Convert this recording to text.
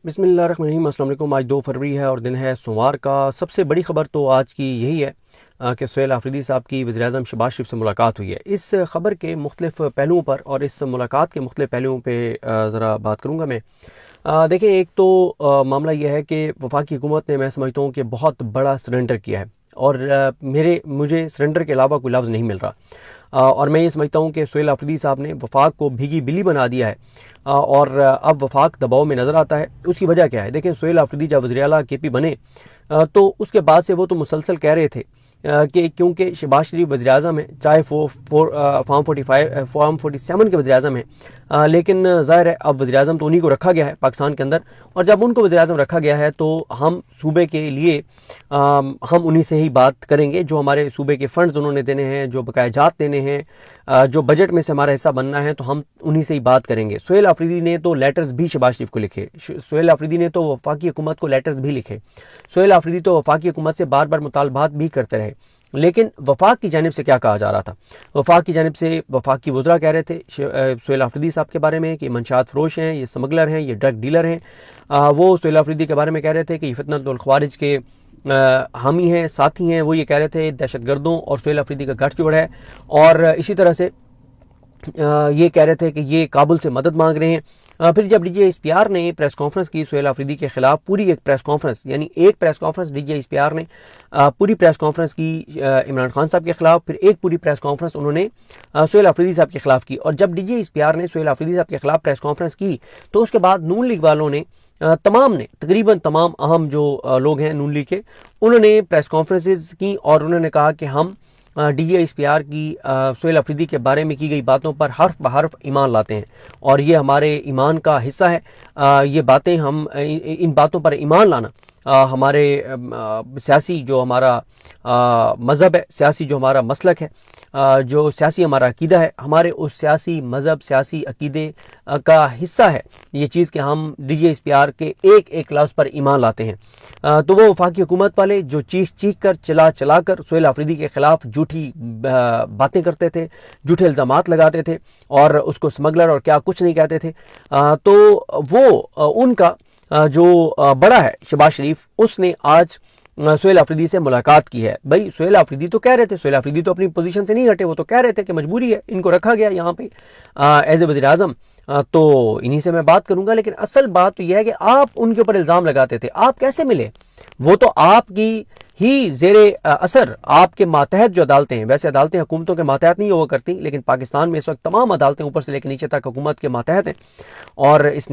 बिस्मिल्लाहिर्रहमानिर्रहीम। अस्सलाम वालेकुम। आज 2 फरवरी है और दिन है सोमवार का। सबसे बड़ी खबर तो आज की यही है कि सुहेल आफरीदी साहब की वज़ीर-ए-आज़म शहबाज शरीफ से मुलाकात हुई है। इस खबर के मुख्तलिफ पहलुओं पर और इस मुलाकात के मुख्तलिफ पहलुओं पे ज़रा बात करूँगा मैं। देखिए, एक तो मामला यह है कि वफाकी हुकूमत ने, मैं समझता हूँ कि बहुत बड़ा सरेंडर किया है और मुझे सरेंडर के अलावा कोई लफ्ज़ नहीं मिल रहा। और मैं ये समझता हूँ कि सुहेल आफरीदी साहब ने वफाक को भीगी बिल्ली बना दिया है और अब वफाक दबाव में नज़र आता है। उसकी वजह क्या है? देखें, सुहेल आफरीदी जब वज़ीर आला KP बने तो उसके बाद से वो तो मुसलसल कह रहे थे कि क्योंकि शहबाज शरीफ वज़ीर-ए-आज़म है, चाहे फॉर्म 47 के वज़ीर-ए-आज़म हैं, लेकिन ज़ाहिर है अब वज़ीर-ए-आज़म तो उन्हीं को रखा गया है पाकिस्तान के अंदर। और जब उनको वज़ीर-ए-आज़म रखा गया है तो हम सूबे के लिए हम उन्हीं से ही बात करेंगे। जो हमारे सूबे के फ़ंड्स उन्होंने देने हैं, जो बकायाजात देने हैं, जो बजट में से हमारा हिस्सा बनना है, तो हम उन्हीं से ही बात करेंगे। सुहेल आफरीदी ने तो लेटर्स भी शहबाज शरीफ को लिखे, सुहेल आफरीदी ने तो वफाकी हुकूमत को लेटर्स भी लिखे, सुहेल आफरीदी तो वफाकी हुकूमत से बार बार मुतालबात भी करते रहे। लेकिन वफाक की जानिब से क्या कहा जा रहा था? वफाक की जानिब से वफाक की वज़रा कह रहे थे सुहेल आफरीदी साहब के बारे में कि मंशात फरोश हैं, ये स्मगलर हैं, ये ड्रग डीलर हैं। वो सुहेल आफरीदी के बारे में कह रहे थे कि ये फितनतुल ख्वारिज के हामी हैं, साथी हैं। वो ये कह रहे थे दहशत गर्दों और सुहेल आफरीदी का गठजोड़ है। और इसी तरह से ये कह रहे थे कि ये काबुल से मदद मांग रहे हैं। फिर जब DGSPR ने प्रेस कॉन्फ्रेंस की सुहेल आफरीदी के खिलाफ, पूरी एक प्रेस कॉन्फ्रेंस, यानी एक प्रेस कॉन्फ्रेंस DGSPR ने पूरी प्रेस कॉन्फ्रेंस की इमरान खान साहब के खिलाफ, फिर एक पूरी प्रेस कॉन्फ्रेंस उन्होंने सुहेल आफरीदी साहब के खिलाफ की। और जब DGSPR ने सुहेल आफरीदी साहब के खिलाफ प्रेस कॉन्फ्रेंस की तो उसके बाद नून लीग वालों ने तकरीबन तमाम अहम जो लोग हैं नून लीग के, उन्होंने प्रेस कॉन्फ्रेंसेस की और उन्होंने कहा कि हम DGSPR की सुहेल आफरीदी के बारे में की गई बातों पर हर्फ बहर्फ ईमान लाते हैं और ये हमारे ईमान का हिस्सा है। ये बातें हम इन बातों पर ईमान लाना हमारे सियासी जो हमारा मज़हब है, सियासी जो हमारा मसलक है, जो सियासी हमारा अकीदा है, हमारे उस सियासी मज़हब, सियासी अकीदे का हिस्सा है ये चीज़ कि हम DGSPR के एक एक लफ्ज़ पर ईमान लाते हैं। तो वो वफाकी हुकूमत वाले जो चीख कर चिल्ला कर सुहेल आफरीदी के खिलाफ झूठी बातें करते थे, झूठे इल्ज़ामात लगाते थे और उसको स्मगलर और क्या कुछ नहीं कहते थे, तो वो उनका जो बड़ा है शहबाज शरीफ, उसने आज सुहेल आफरीदी से मुलाकात की है। भाई, सुहेल आफरीदी तो कह रहे थे, सुहेल आफरीदी तो अपनी पोजीशन से नहीं हटे, वो तो कह रहे थे कि मजबूरी है, इनको रखा गया यहाँ पे एज ए वज़ीर-ए-आज़म। तो इन्हीं से मैं बात करूंगा। लेकिन असल बात तो यह है कि आप उनके ऊपर इल्ज़ाम लगाते थे, आप कैसे मिले? वो तो आपकी ही ज़ेरे असर, आपके मातहत जो अदालतें हैं, वैसे अदालतें हुकूमतों के मातहत नहीं हुआ करती, लेकिन पाकिस्तान में इस वक्त तमाम अदालतें ऊपर से लेकर नीचे तक हुकूमत के मातहत हैं और इस